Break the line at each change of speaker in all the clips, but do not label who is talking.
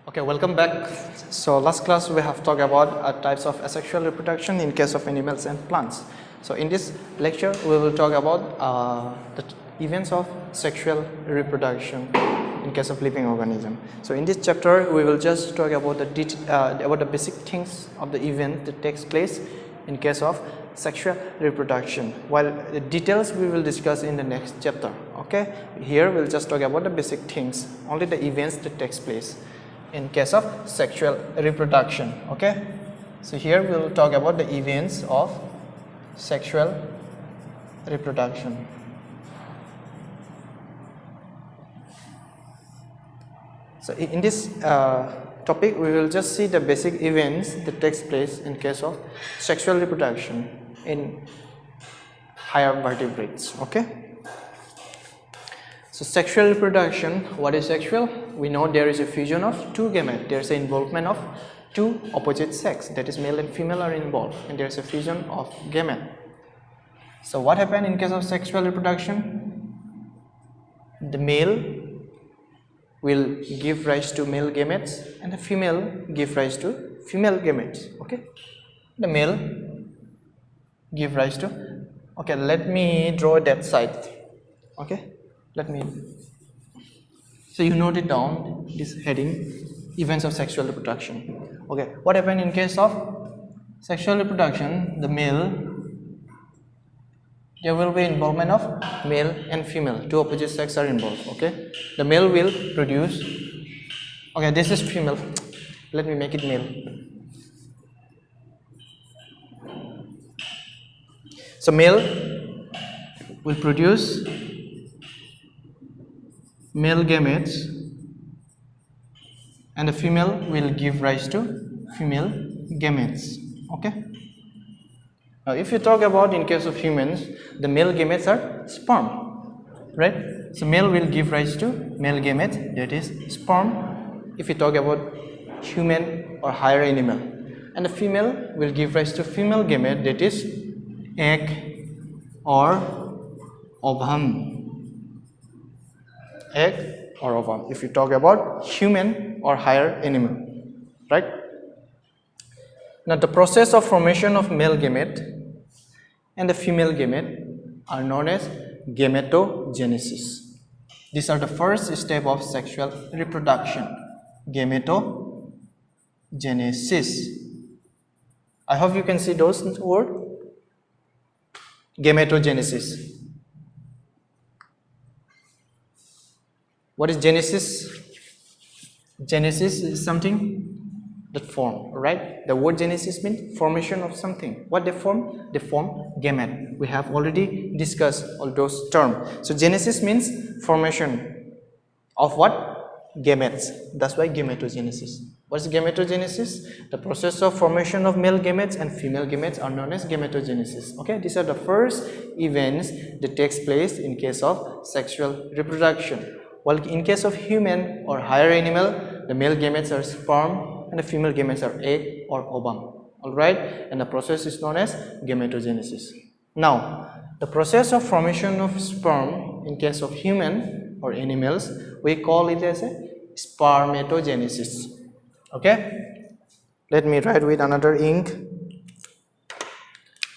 Okay, welcome back. So last class we have talked about types of asexual reproduction in case of animals and plants. So in this lecture we will talk about the events of sexual reproduction in case of living organism. So in this chapter we will just talk about the basic things of the event that takes place in case of sexual reproduction, while the details we will discuss in the next chapter. Okay, here we'll just talk about the basic things, only the events that takes place in case of sexual reproduction. Okay, so here we will talk about the events of sexual reproduction. So in this topic we will just see the basic events that takes place in case of sexual reproduction in higher vertebrates. Okay, so sexual reproduction, what is sexual? We know there is a fusion of two gametes, there is an involvement of two opposite sex, that is male and female are involved, and there is a fusion of gamete. So what happens in case of sexual reproduction? The male will give rise to male gametes and the female give rise to female gametes. Okay, the male give rise to, okay, let me draw that side. Okay, let me, so you note it down, this heading, events of sexual reproduction. Okay, what happened in case of sexual reproduction? The male, there will be involvement of male and female, two opposite sex are involved. Okay, the male will produce, okay, this is female, let me make it male. So male will produce male gametes and the female will give rise to female gametes. Okay, now if you talk about in case of humans, the male gametes are sperm, right? So male will give rise to male gamete, that is sperm, if you talk about human or higher animal, and the female will give rise to female gamete, that is egg or ovum. Egg or ovum if you talk about human or higher animal, right? Now the process of formation of male gamete and the female gamete are known as gametogenesis. These are the first step of sexual reproduction, gametogenesis. I hope you can see those words. Gametogenesis. What is genesis? Genesis is something that form, right? The word genesis means formation of something. What they form? They form gamete. We have already discussed all those terms. So genesis means formation of what? Gametes. That's why gametogenesis. What is gametogenesis? The process of formation of male gametes and female gametes are known as gametogenesis. Okay, these are the first events that takes place in case of sexual reproduction. While in case of human or higher animal, the male gametes are sperm and the female gametes are egg or ovum. Alright, and the process is known as gametogenesis. Now, the process of formation of sperm in case of human or animals, we call it as a spermatogenesis. Okay, let me write with another ink.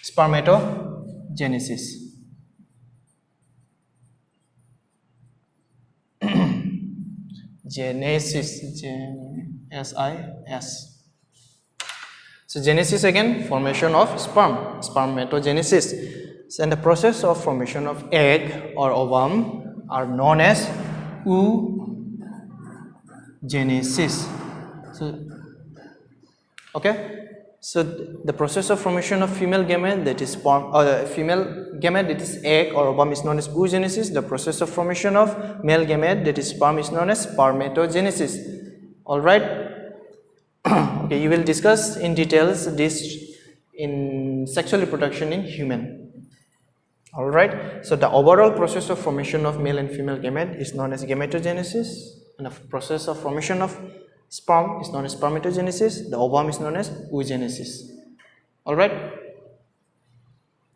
Spermatogenesis. Genesis, G-N-E-S-I-S. So genesis again, formation of sperm, spermatogenesis. And the process of formation of egg or ovum are known as oogenesis. So, okay, so the process of formation of female gamete, that is sperm, female gamete, that is egg or ovum, is known as oogenesis. The process of formation of male gamete, that is sperm, is known as spermatogenesis. All right. Okay, you will discuss in details this in sexual reproduction in human. All right. So the overall process of formation of male and female gamete is known as gametogenesis, and the process of formation of sperm is known as spermatogenesis. The ovum is known as oogenesis. All right.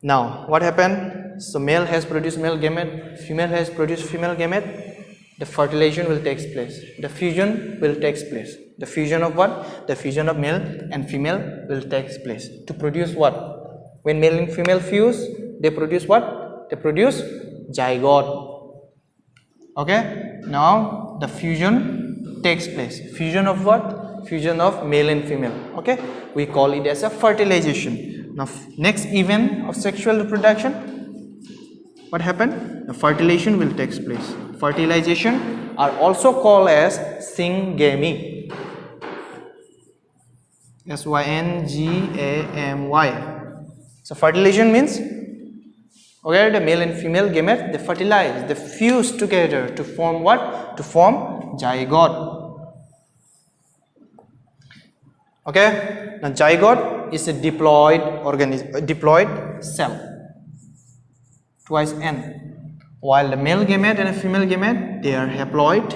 Now, what happened? So male has produced male gamete, female has produced female gamete. The fertilization will take place. The fusion will take place. The fusion of what? The fusion of male and female will take place to produce what? When male and female fuse, they produce what? They produce zygote. Okay, now the fusion takes place. Fusion of what? Fusion of male and female. Okay, we call it as a fertilization. Now next event of sexual reproduction, what happened? The fertilization will take place. Fertilization are also called as syngamy. Syngamy. So fertilization means, okay, the male and female gametes, they fertilize, they fuse together to form what? To form zygote. Okay, now zygote is a diploid organism, a diploid cell, twice N, while the male gamete and a female gamete, they are haploid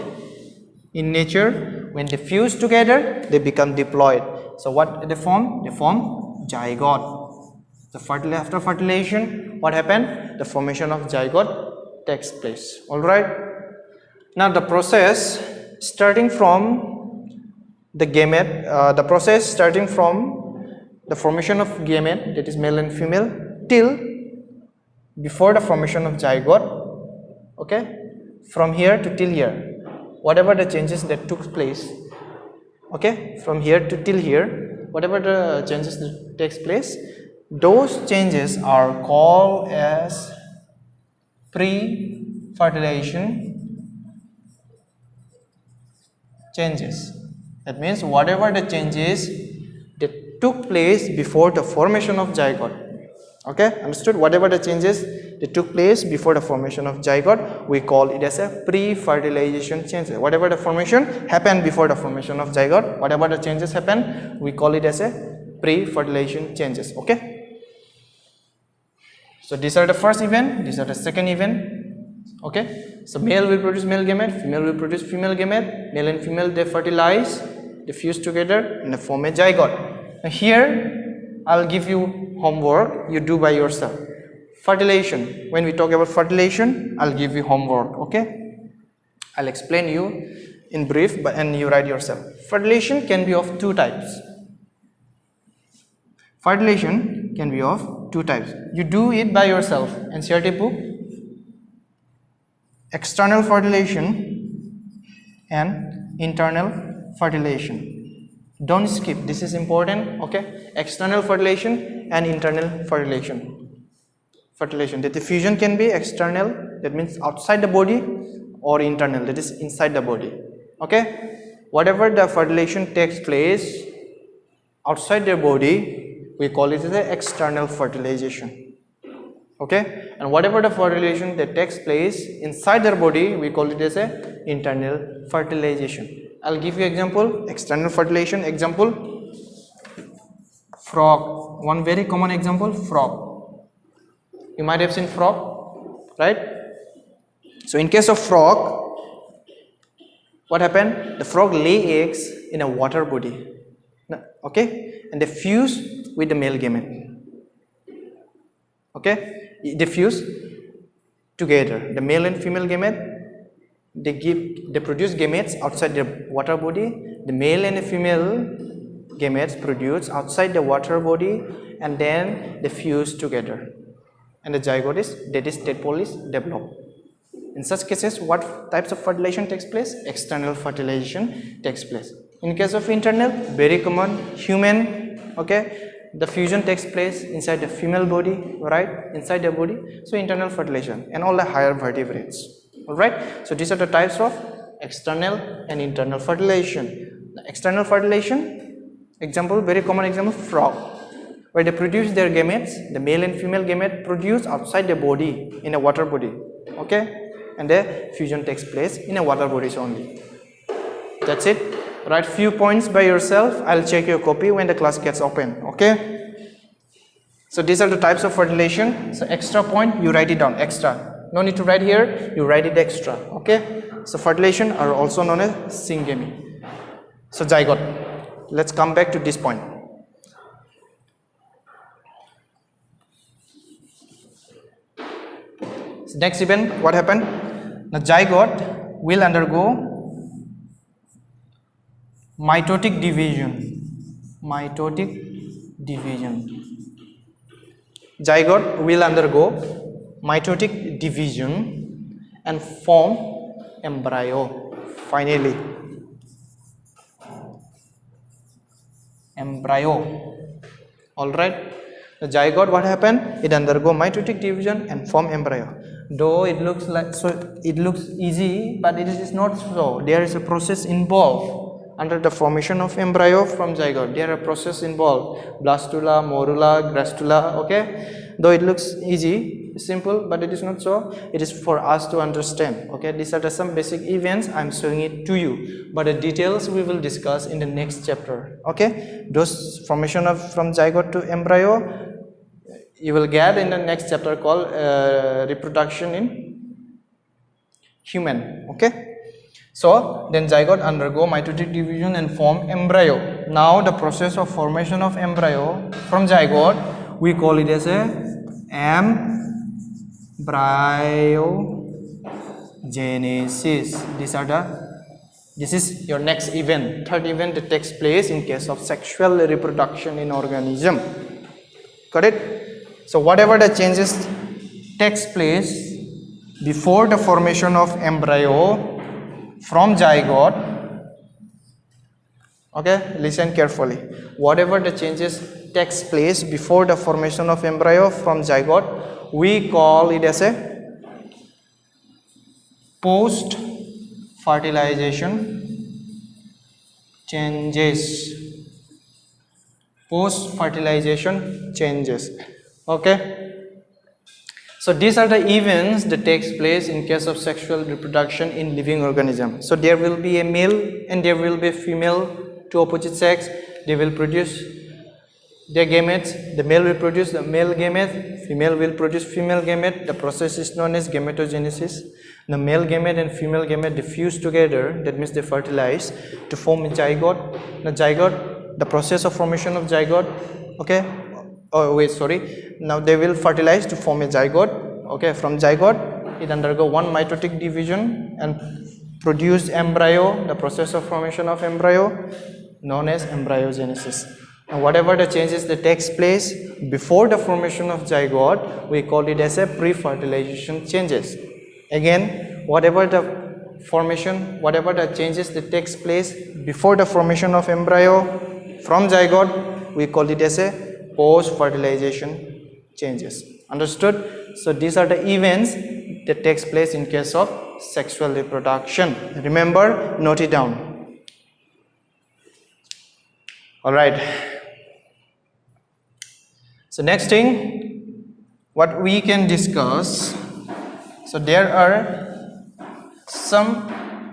in nature. When they fuse together, they become diploid. So what they form? They form zygote. So after fertilization, what happened? The formation of zygote takes place. Alright. Now the process starting from the gamete, the process starting from the formation of gamete, that is male and female, till before the formation of zygote. Okay, from here to till here, whatever the changes that took place. Okay, from here to till here, whatever the changes that takes place, those changes are called as pre-fertilization changes. That means whatever the changes that took place before the formation of zygote. Okay, understood? Whatever the changes that took place before the formation of zygote, we call it as a pre-fertilization changes. Whatever the formation happened before the formation of zygote, whatever the changes happened, we call it as a pre-fertilization changes. Okay. So these are the first event, these are the second event. Okay, so male will produce male gamete, female will produce female gamete, male and female they fertilize, they fuse together and they form a zygote. Now here I'll give you homework, you do by yourself. Fertilization, when we talk about fertilization, I'll give you homework. Okay, I'll explain you in brief, and you write yourself. Fertilization can be of two types. Fertilization can be of two types. You do it by yourself. NCERT book. External fertilization and internal fertilization. Don't skip. This is important. Okay. External fertilization and internal fertilization. Fertilization. The diffusion can be external. That means outside the body, or internal. That is inside the body. Okay. Whatever the fertilization takes place outside the body, we call it as the external fertilization. Okay, and whatever the fertilization that takes place inside their body, we call it as a internal fertilization. I'll give you example. External fertilization example, frog. One very common example, frog. You might have seen frog, right? So in case of frog, what happened? The frog lay eggs in a water body. Okay, and they fuse with the male gamete. Okay, they fuse together. The male and female gamete, they produce gametes outside the water body. The male and the female gametes produce outside the water body, and then they fuse together, and the zygote is tadpole is developed. In such cases, what types of fertilization takes place? External fertilization takes place. In case of internal, very common, human, okay, the fusion takes place inside the female body, right, inside the body. So internal fertilization and all the higher vertebrates. Alright, so these are the types of external and internal fertilization. The external fertilization, example, very common example, frog, where they produce their gametes, the male and female gamete produce outside the body in a water body, okay, and the fusion takes place in a water bodies only. That's it. Write few points by yourself. I'll check your copy when the class gets open. Okay. So these are the types of fertilization. So extra point, you write it down. Extra. No need to write here. You write it extra. Okay. So fertilization are also known as syngamy. So zygote. Let's come back to this point. So next event, what happened? The zygote will undergo Mitotic division. Mitotic division. Zygote will undergo mitotic division and form embryo. Finally, embryo. All right. The zygote, what happened? It undergo mitotic division and form embryo. Though it looks like it looks easy, but it is not so. There is a process involved. Under the formation of embryo from zygote, there are process involved: blastula, morula, gastrula. Okay, though it looks easy, simple, but it is not so. It is for us to understand. Okay, these are some basic events. I'm showing it to you, but the details we will discuss in the next chapter. Okay, those formation of from zygote to embryo you will get in the next chapter called reproduction in human. Okay. So then zygote undergo mitotic division and form embryo. Now the process of formation of embryo from zygote, we call it as a embryogenesis. This is your next event, third event that takes place in case of sexual reproduction in organism. Got it? So whatever the changes takes place before the formation of embryo from zygote, okay, listen carefully. Whatever the changes takes place before the formation of embryo from zygote, we call it as a post fertilization changes. Post fertilization changes. Okay. So these are the events that takes place in case of sexual reproduction in living organism. So there will be a male and there will be a female, two opposite sex. They will produce their gametes. The male will produce the male gamete, female will produce female gamete. The process is known as gametogenesis. The male gamete and female gamete they fuse together, that means they fertilize to form a zygote. The zygote, the process of formation of zygote, okay. Oh wait, sorry. Now they will fertilize to form a zygote. Okay, from zygote it undergo one mitotic division and produce embryo. The process of formation of embryo known as embryogenesis. And whatever the changes that takes place before the formation of zygote, we call it as a pre-fertilization changes. Again, whatever the formation, whatever the changes that takes place before the formation of embryo from zygote, we call it as a post-fertilization changes. Understood? So these are the events that takes place in case of sexual reproduction. Remember, note it down. All right. So next thing, what we can discuss. So there are some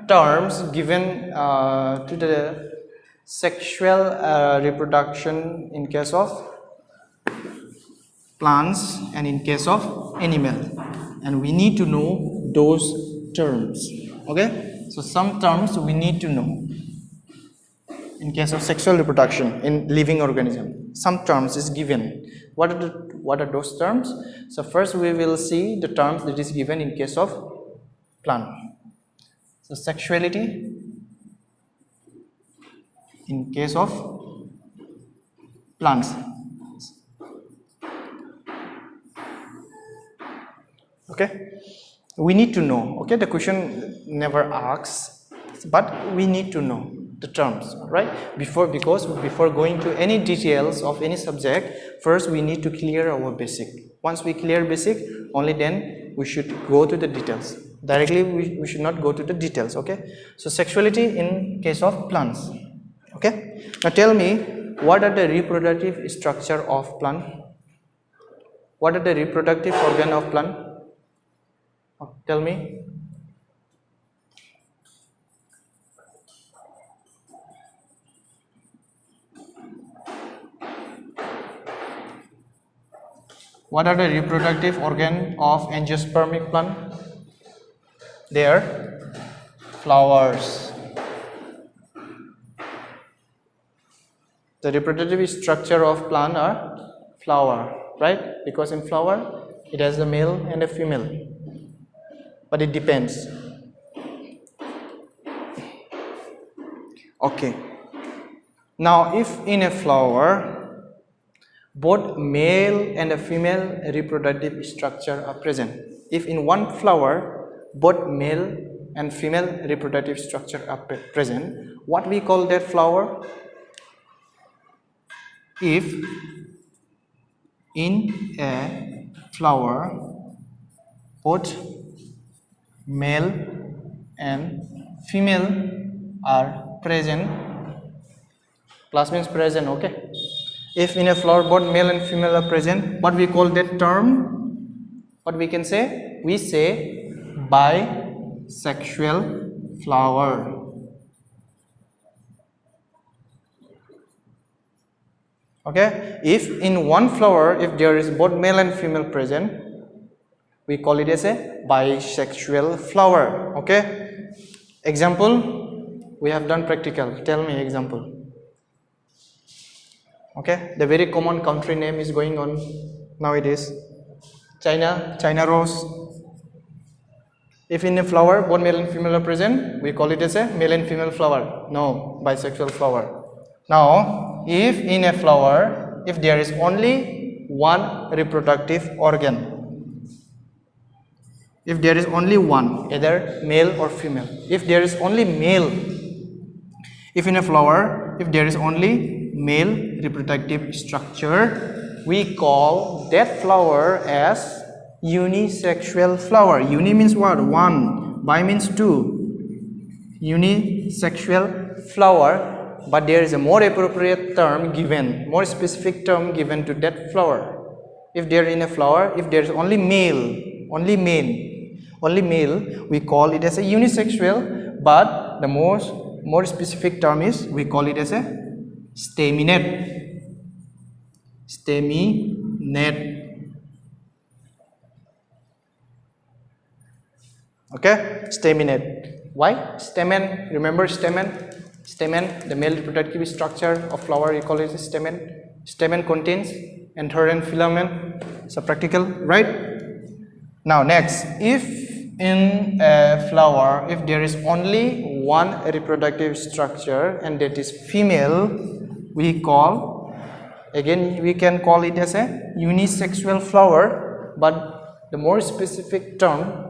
terms given to the sexual reproduction in case of plants and in case of animal, and we need to know those terms. Okay, so some terms we need to know in case of sexual reproduction in living organism. Some terms is given. What are those terms? So first we will see the terms that is given in case of plant. So sexuality in case of plants. Okay, we need to know. Okay, the question never asks, but we need to know the terms, right? Because before going to any details of any subject, first we need to clear our basic. Once we clear basic, only then we should go to the details. Directly we should not go to the details. Okay, so sexuality in case of plants. Okay, now tell me, what are the reproductive structure of plant? What are the reproductive organ of plant? Tell me. What are the reproductive organ of angiospermic plant? They are flowers. The reproductive structure of plant are flower, right? Because in flower it has a male and a female, but it depends. Okay, Now, if in a flower, both male and a female reproductive structure are present. If in one flower, both male and female reproductive structure are present, what we call that flower? If in a flower, both male and female are present, plus means present, okay? If in a flower both male and female are present, what we call that term? What we can say? We say bisexual flower. Okay? If in one flower, if there is both male and female present, we call it as a bisexual flower. Okay? Example, we have done practical. Tell me example. Okay, the very common country name is going on nowadays. China rose. If in a flower both male and female are present, we call it as a male and female flower. No, bisexual flower. Now, if in a flower, if there is only one reproductive organ, if there is only one, either male or female, if there is only male, if in a flower, if there is only male reproductive structure, we call that flower as unisexual flower. Uni means what? One. Bi means two. Unisexual flower, but there is a more appropriate term given, more specific term given to that flower. If there in a flower, if there is only male, only male, we call it as a unisexual, but the more specific term is, we call it as a staminate. Okay, staminate. Why? Stamen, remember stamen? Stamen, the male reproductive structure of flower, you call it a stamen. Stamen contains anther and filament. So practical, right? Now next, if in a flower, if there is only one reproductive structure and that is female, we call, again we can call it as a unisexual flower, but the more specific term,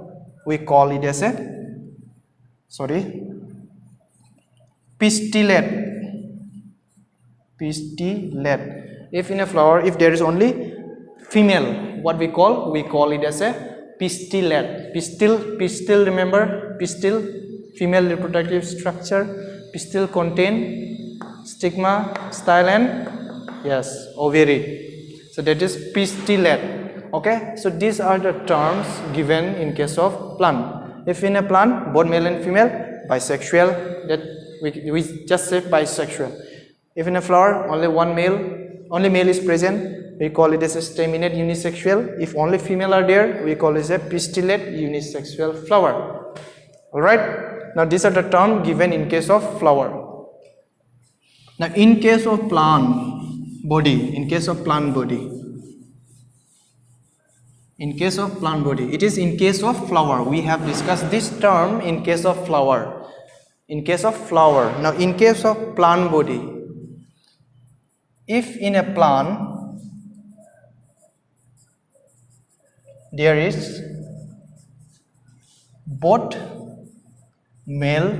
we call it as a pistillate. If in a flower, if there is only female, what we call it as a pistillate. Pistil, remember? Pistil, female reproductive structure. Pistil contain stigma, style and yes, ovary. So that is pistillate. Okay, so these are the terms given in case of plant. If in a plant, both male and female, bisexual, that we just say bisexual. If in a flower, only male is present, we call it as a staminate unisexual. If only female are there, we call it a pistillate unisexual flower. Alright, now these are the terms given in case of flower. Now in case of plant body, it is in case of flower. We have discussed this term in case of flower. Now in case of plant body, if in a plant there is both male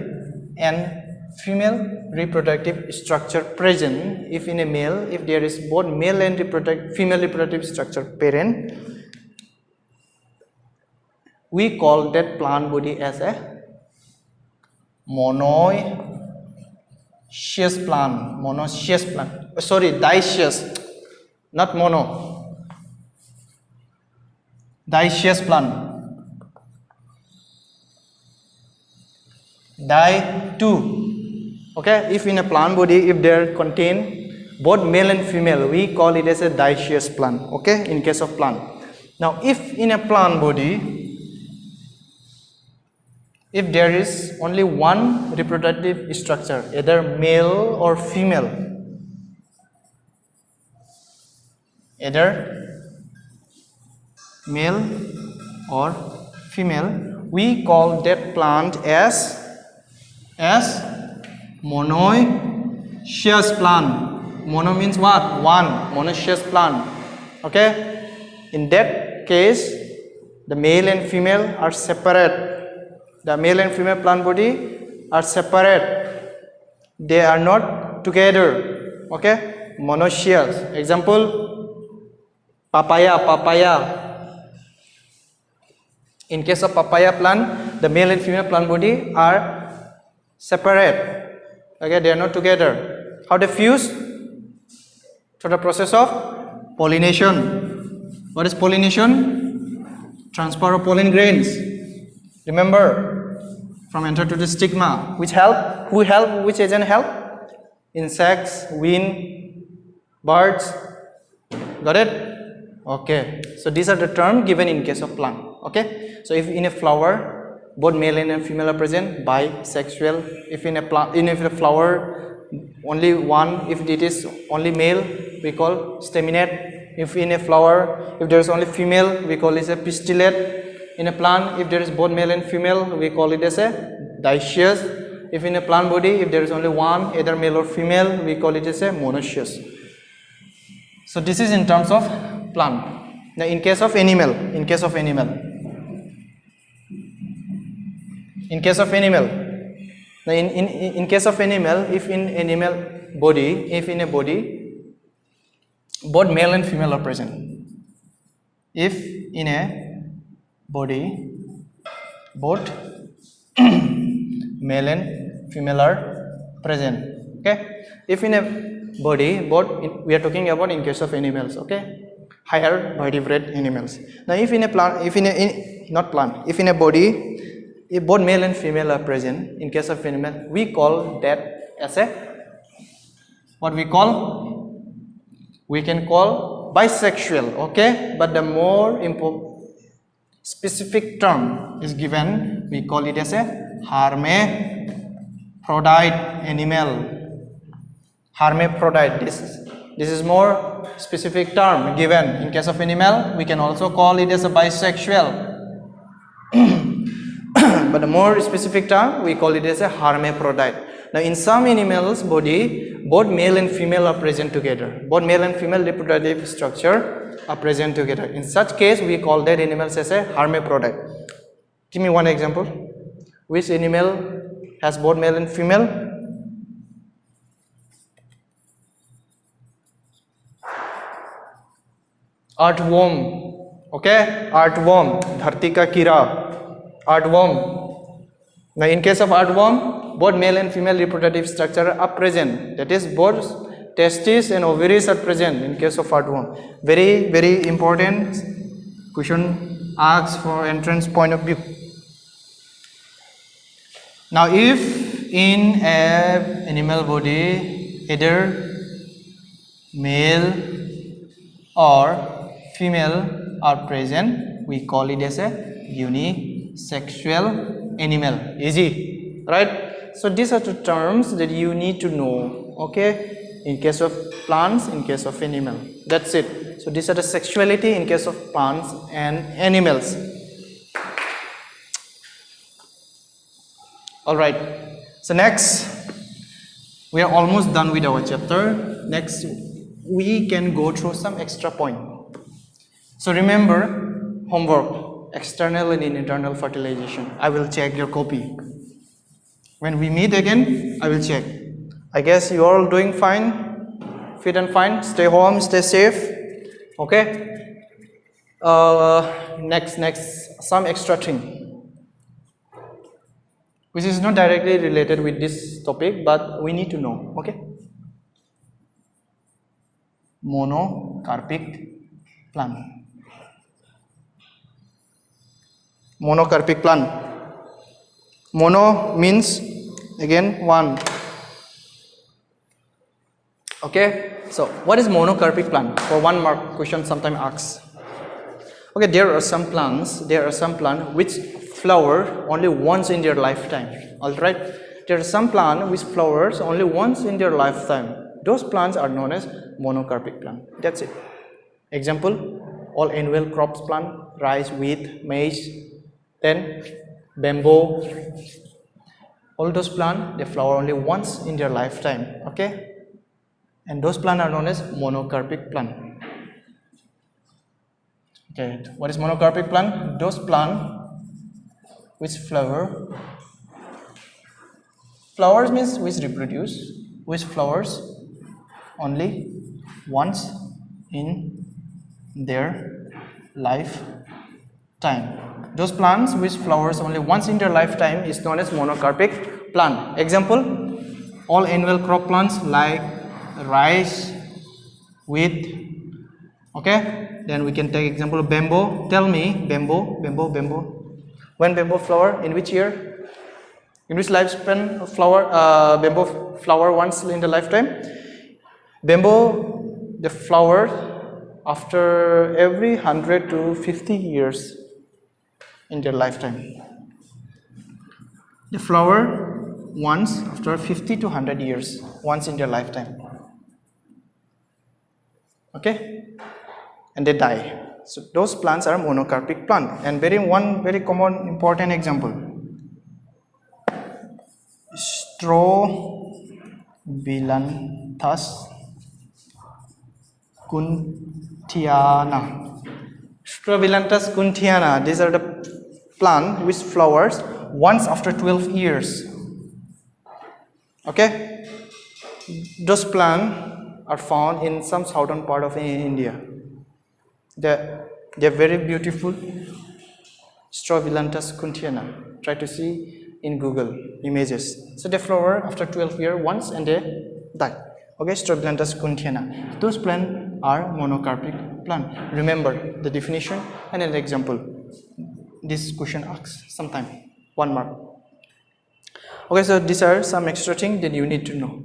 and female reproductive structure present, if in a male, if there is both male and female reproductive structure parent, we call that plant body as a dioecious plant. Dioecious plant. Okay, if in a plant body, if there contain both male and female, we call it as a dioecious plant. Okay, in case of plant. Now if in a plant body, if there is only one reproductive structure, either male or female, we call that plant as monocarpic. monoecious plant. Mono means what? One. Monoecious plant. Okay. In that case, the male and female are separate. The male and female plant body are separate. They are not together. Okay. Monoecious. Example: papaya. In case of papaya plant, the male and female plant body are separate. Okay, they are not together. How they fuse? Through the process of pollination. What is pollination? Transfer of pollen grains. Remember, from anther to the stigma. Which help? Who help? Which agent help? Insects, wind, birds. Got it? Okay. So these are the terms given in case of plant. Okay. So if in a flower, both male and female are present, bisexual. If in a plant, if the flower only one, if it is only male, we call staminate. If in a flower, if there is only female, we call it a pistillate. In a plant, if there is both male and female, we call it as a dioecious. If in a plant body, if there is only one, either male or female, we call it as a monoecious. So this is in terms of plant. Now in case of animal, in case of animal, in case of animal, now in case of animal, if in animal body, if in a body, both male and female are present. If in a body, both male and female are present. Okay. If in a body, both we are talking about in case of animals. Okay. Higher vertebrate animals. Now if in a plant, if in a not plant, if in a body, if both male and female are present, in case of animal, we call that as a, what we call, we can call bisexual. Okay. But the more specific term is given, we call it as a hermaphrodite animal. Hermaphrodite. This is more specific term given. In case of animal, we can also call it as a bisexual. But the more specific term, we call it as a hermaphrodite. Now in some animals body, both male and female are present together. Both male and female reproductive structure are present together. In such case, we call that animals as a hermaphrodite. Give me one example. Which animal has both male and female? Earthworm. Okay, earthworm. Dharti ka kira. Earthworm. Now in case of earthworm, both male and female reproductive structure are present. That is, both testes and ovaries are present in case of earthworm. Very, very important question asked for entrance point of view. Now if in a animal body either male or female are present, we call it as a unisexual animal. Easy, right? So these are the terms that you need to know. Okay, in case of plants, in case of animal. That's it. So these are the sexuality in case of plants and animals. All right. So next, we are almost done with our chapter. Next, we can go through some extra point. So remember, homework, external and internal fertilization. I will check your copy. When we meet again, I will check. I guess you are all doing fine, fit and fine. Stay home, stay safe. Okay. Next, some extra thing, which is not directly related with this topic, but we need to know. Okay. Monocarpic plant. Monocarpic plant. Mono means again one. Okay, so what is monocarpic plant? For 1 mark question sometimes asks. Okay, there are some plants which flower only once in their lifetime. Alright, there are some plants which flowers only once in their lifetime. Those plants are known as monocarpic plant. That's it. Example, all annual crops plant, rice, wheat, maize, then bamboo. All those plants, they flower only once in their lifetime. Okay, and those plants are known as monocarpic plant. Okay, what is monocarpic plant? Those plants which flowers means which reproduce, which flowers only once in their lifetime. Those plants which flowers only once in their lifetime is known as monocarpic plant. Example, all annual crop plants like rice, wheat. Okay, then we can take example of bamboo. Tell me, bamboo. When bamboo flower, in which year? In which lifespan of flower? Bamboo flower once in the lifetime. Bamboo, the flower after every 100 to 50 years in their lifetime. The flower once after 50 to 100 years, once in their lifetime. Okay, and they die. So those plants are monocarpic plant. And one very common important example, Strobilanthus kunthiana. Strobilanthus kunthiana. These are the plant which flowers once after 12 years. Okay, those plants are found in some southern part of India. They're very beautiful. Strobilanthus kunthiana. Try to see in Google images. So they flower after 12 years once and they die. Okay, Strobilanthus kunthiana. Those plants are monocarpic plant. Remember the definition and an example. This question asks sometime 1 mark. Okay, so these are some extra things that you need to know.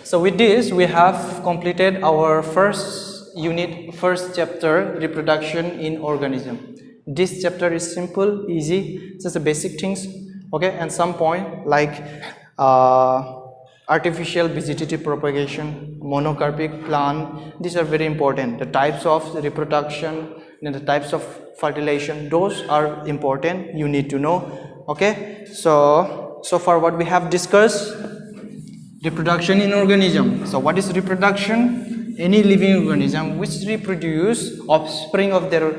So with this, we have completed our first unit, first chapter, reproduction in organism. This chapter is simple, easy, just the basic things. Okay, and some point like artificial vegetative propagation, monocarpic plant. These are very important. The types of reproduction and the types of fertilization, those are important. You need to know. Okay, so far what we have discussed, reproduction in organism. So what is reproduction? Any living organism which reproduce offspring of their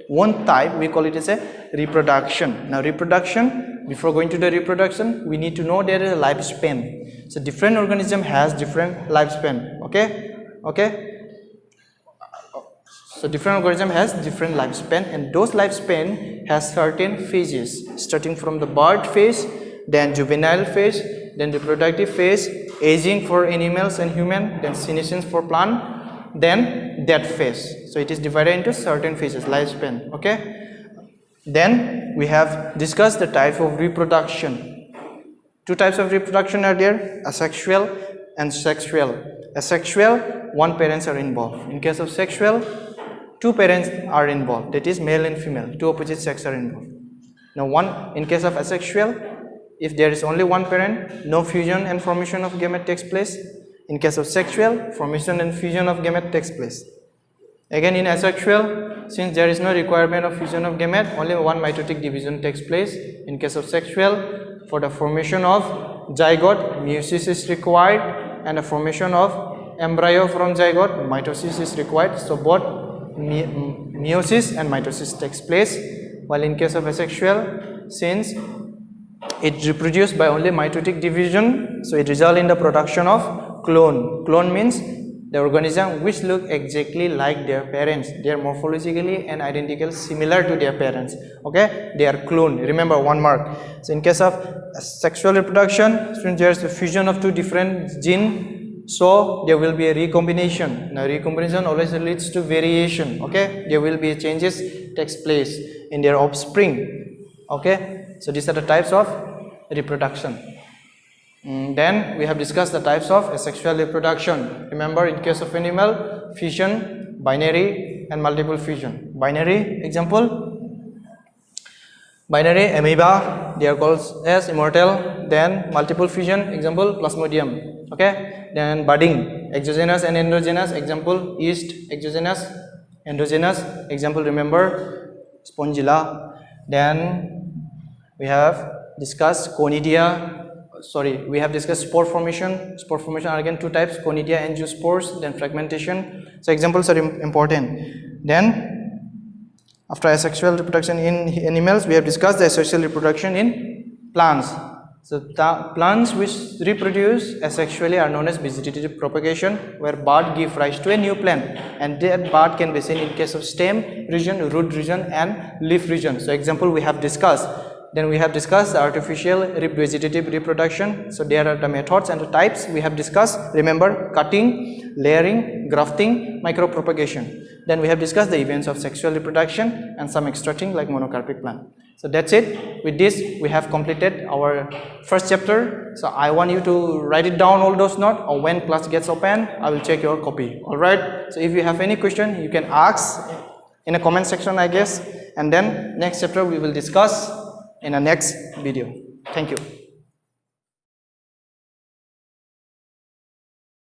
one type, we call it as a reproduction. Now reproduction, before going to the reproduction, we need to know their lifespan. So different organism has different lifespan. Okay. So different organism has different lifespan, and those lifespan has certain phases, starting from the birth phase, then juvenile phase, then reproductive phase, aging for animals and human, then senescence for plant, then death phase. So it is divided into certain phases, lifespan. Okay. Then we have discussed the type of reproduction. Two types of reproduction are there: asexual and sexual. Asexual, one parents are involved. In case of sexual, two parents are involved. That is male and female. Two opposite sex are involved. Now, in case of asexual, if there is only one parent, no fusion and formation of gamete takes place. In case of sexual, formation and fusion of gamete takes place. Again, in asexual, since there is no requirement of fusion of gamete, only one mitotic division takes place. In case of sexual, for the formation of zygote, meiosis is required, and the formation of embryo from zygote, mitosis is required. So both meiosis and mitosis takes place. While in case of asexual, since it reproduced by only mitotic division, so it results in the production of clone. Clone means the organism which look exactly like their parents. They are morphologically and identical, similar to their parents. Okay, they are clone. Remember, 1 mark. So in case of sexual reproduction, since there is a fusion of two different genes, so there will be a recombination. Now recombination always leads to variation. Okay, there will be changes takes place in their offspring. Okay, so these are the types of reproduction. Then we have discussed the types of asexual reproduction. Remember, in case of animal, fission, binary and multiple fission. Binary example, binary amoeba, they are called as immortal. Then multiple fission example, plasmodium. Okay, then budding, exogenous and endogenous example, yeast, exogenous, endogenous example, remember, spongilla. Then we have discussed conidia, sorry, we have discussed spore formation. Spore formation are again two types, conidia, angiosperms, then fragmentation. So examples are important. Then after asexual reproduction in animals, we have discussed the asexual reproduction in plants. So the plants which reproduce asexually are known as vegetative propagation, where bud give rise to a new plant, and that bud can be seen in case of stem region, root region, and leaf region. So example we have discussed. Then we have discussed the artificial vegetative reproduction. So there are the methods and the types we have discussed. Remember, cutting, layering, grafting, micropropagation. Then we have discussed the events of sexual reproduction and some extracting like monocarpic plant. So that's it. With this, we have completed our first chapter. So I want you to write it down all those notes, or when class gets open, I will check your copy. Alright. So if you have any question, you can ask in a comment section, I guess. And then next chapter we will discuss in the next video. Thank you.